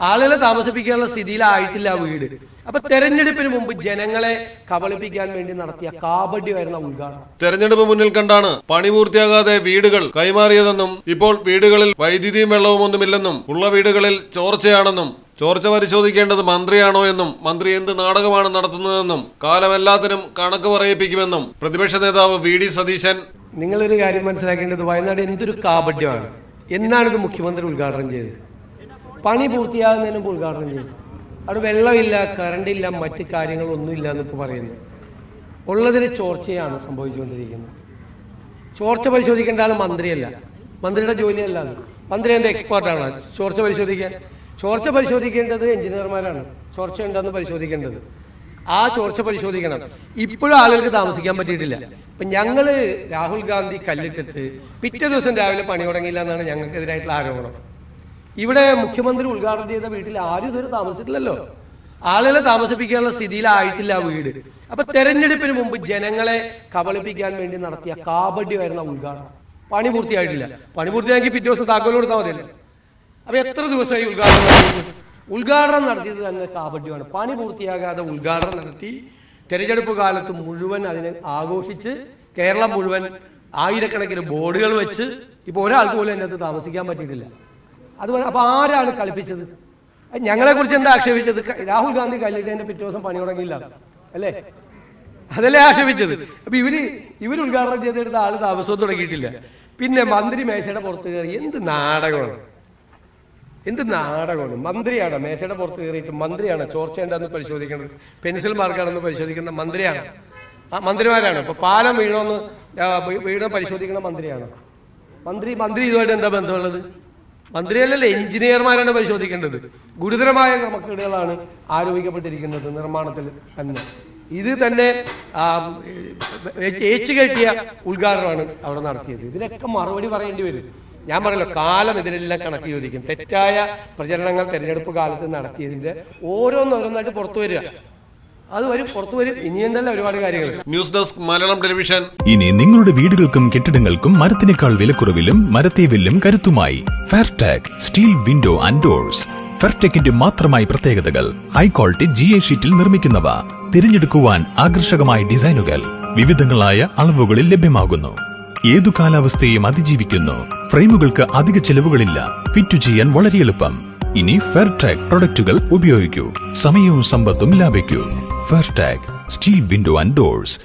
ആളുകളെ താമസിപ്പിക്കാനുള്ള സ്ഥിതിയിലായിട്ടില്ല വീട്. അപ്പൊ തെരഞ്ഞെടുപ്പിന് മുമ്പ് ജനങ്ങളെ കബളിപ്പിക്കാൻ വേണ്ടി നടത്തിയ കാപട്യമായിരുന്ന ഉദ്ഘാടനം. തെരഞ്ഞെടുപ്പ് മുന്നിൽ കണ്ടാണ് പണി പൂർത്തിയാകാതെ വീടുകൾ കൈമാറിയതെന്നും ഇപ്പോൾ വീടുകളിൽ വൈദ്യുതിയും വെള്ളവും ഒന്നുമില്ലെന്നും ഉള്ള വീടുകളിൽ ചോർച്ചയാണെന്നും ചോർച്ച പരിശോധിക്കേണ്ടത് മന്ത്രിയാണോ എന്നും മന്ത്രി എന്ത് നാടകമാണ് നടത്തുന്നതെന്നും കാലമെല്ലാത്തിനും കണക്ക് പറയിപ്പിക്കുമെന്നും പ്രതിപക്ഷ നേതാവ് വി ഡി സതീശൻ. നിങ്ങളൊരു കാര്യം മനസ്സിലാക്കേണ്ടത്, വയനാട് എന്തൊരു കാപട്യമാണ്. എന്നാണിത് മുഖ്യമന്ത്രി ഉദ്ഘാടനം ചെയ്തത്? പണി പൂർത്തിയാകുന്നതിന് മുമ്പ് ഉദ്ഘാടനം ചെയ്തു. അവിടെ വെള്ളമില്ല, കറണ്ടില്ല, മറ്റ് കാര്യങ്ങളൊന്നുമില്ല എന്നിപ്പോൾ പറയുന്നു. ഉള്ളതിന് ചോർച്ചയാണ് സംഭവിച്ചുകൊണ്ടിരിക്കുന്നത്. ചോർച്ച പരിശോധിക്കേണ്ട ആൾ മന്ത്രിയല്ല, മന്ത്രിയുടെ ജോലിയല്ല. മന്ത്രി എന്താ എക്സ്പേർട്ടാണ് ചോർച്ച പരിശോധിക്കാൻ? ചോർച്ച പരിശോധിക്കേണ്ടത് എഞ്ചിനീയർമാരാണ്. ചോർച്ച ഉണ്ടെന്ന് പരിശോധിക്കേണ്ടത്. ആ ചോർച്ച പരിശോധിക്കണം. ഇപ്പോഴും ആളുകൾക്ക് താമസിക്കാൻ പറ്റിയിട്ടില്ല. ഇപ്പൊ ഞങ്ങള് രാഹുൽ ഗാന്ധി കല്ലിട്ടിട്ട് പിറ്റേ ദിവസം രാവിലെ പണി തുടങ്ങിയില്ല എന്നാണ് ഞങ്ങൾക്കെതിരായിട്ടുള്ള ആരോപണം. ഇവിടെ മുഖ്യമന്ത്രി ഉദ്ഘാടനം ചെയ്ത വീട്ടിൽ ആരും ഇതുവരെ താമസിച്ചിട്ടില്ലല്ലോ. ആളുകളെ താമസിപ്പിക്കാനുള്ള സ്ഥിതിയിലായിട്ടില്ല വീട്. അപ്പൊ തെരഞ്ഞെടുപ്പിന് മുമ്പ് ജനങ്ങളെ കബളിപ്പിക്കാൻ വേണ്ടി നടത്തിയ കാപട്യമായിരുന്ന ഉദ്ഘാടനം. പണി പൂർത്തിയായിട്ടില്ല. പണി പൂർത്തിയാക്കി പിറ്റേ ദിവസം താക്കോൽ കൊടുത്താൽ മതിയല്ലോ. അപ്പൊ എത്ര ദിവസമായി ഉദ്ഘാടനം നടത്തിയത് തന്നെ കാപട്യമാണ്. പണി പൂർത്തിയാകാതെ ഉദ്ഘാടനം നടത്തി തെരഞ്ഞെടുപ്പ് കാലത്ത് മുഴുവൻ അതിനെ ആഘോഷിച്ച് കേരളം മുഴുവൻ ആയിരക്കണക്കിന് ബോർഡുകൾ വെച്ച് ഇപ്പൊ ഒരാൾക്ക് പോലും അതിനകത്ത് താമസിക്കാൻ പറ്റിയിട്ടില്ല. അതുപോലെ അപ്പൊ ആരാണ് കളിപ്പിച്ചത്? ഞങ്ങളെ കുറിച്ച് എന്താ ആക്ഷേപിച്ചത്? രാഹുൽ ഗാന്ധി കല്ലിട്ടതിന്റെ പിറ്റേ ദിവസം പണി തുടങ്ങിയില്ല അല്ലേ? അതല്ലേ ആക്ഷേപിച്ചത്? അപ്പൊ ഇവര് ഉദ്ഘാടനം ചെയ്തെടുത്ത ആള് താമസവും തുടങ്ങിയിട്ടില്ല. പിന്നെ മന്ത്രി മേശയുടെ പുറത്ത് കയറി. എന്ത് നാടകമാണ്, എന്ത് നാടകമാണ്! മന്ത്രിയാണ് മേശയുടെ പുറത്ത് കയറിയിട്ട് മന്ത്രിയാണ് ചോർച്ച ഉണ്ടെന്ന് പരിശോധിക്കേണ്ടത്, പെൻസിൽ മാർക്കാണെന്ന് പരിശോധിക്കുന്ന മന്ത്രിയാണ്. ആ മന്ത്രിമാരാണ്. ഇപ്പൊ പാലം വീണോ പരിശോധിക്കുന്ന മന്ത്രിയാണ്. മന്ത്രി ഇതുമായിട്ട് എന്താ ബന്ധമുള്ളത്? മന്ത്രിയല്ലല്ലേ, എഞ്ചിനീയർമാരാണ് പരിശോധിക്കേണ്ടത്. ഗുരുതരമായ ക്രമക്കേടുകളാണ് ആരോപിക്കപ്പെട്ടിരിക്കുന്നത് നിർമ്മാണത്തിൽ തന്നെ. ഇത് തന്നെ ഏച്ചുകെട്ടിയ ഉദ്ഘാടനമാണ് അവിടെ നടത്തിയത്. ഇതിനൊക്കെ മറുപടി പറയേണ്ടി വരും. ഞാൻ പറയല്ലോ, കാലം ഇതിനെല്ലാം കണക്ക് ചോദിക്കും. തെറ്റായ പ്രചരണങ്ങൾ തെരഞ്ഞെടുപ്പ് കാലത്ത് നടത്തിയതിന്റെ ഓരോന്നോരോന്നായിട്ട് പുറത്തു വരിക. അത് പുറത്തു വരും. ഇനി എന്തല്ല ഒരുപാട് കാര്യങ്ങൾ. News desk Malayalam television. ഇനി നിങ്ങളുടെ വീടുകൾക്കും കെട്ടിടങ്ങൾക്കും മരത്തിനേക്കാൾ വിലക്കുറവിലും മരത്തേവിലും കരുത്തുമായി ഫെയർടെക് സ്റ്റീൽ വിൻഡോ ആൻഡ് ഡോർസ്. ഫെയർടെക്കിന്റെ മാത്രമായി പ്രത്യേകതകൾ. ഹൈ ക്വാളിറ്റി GA ഷീറ്റിൽ നിർമ്മിക്കുന്നവ. തിരഞ്ഞെടുക്കുവാൻ ആകർഷകമായ ഡിസൈനുകൾ വിവിധങ്ങളായ അളവുകളിൽ ലഭ്യമാകുന്നു. ഏതു കാലാവസ്ഥയും അതിജീവിക്കുന്നു. ഫ്രെയിമുകൾക്ക് അധിക ചെലവുകളില്ല. ഫിറ്റ് ചെയ്യാൻ വളരെ എളുപ്പം. ഇനി ഫെയർടെക് പ്രൊഡക്റ്റുകൾ ഉപയോഗിക്കൂ. സമയവും സമ്പത്തും ലാഭിക്കൂ. ഫെയർടെക് സ്റ്റീൽ വിൻഡോ ആൻഡ് ഡോർസ്.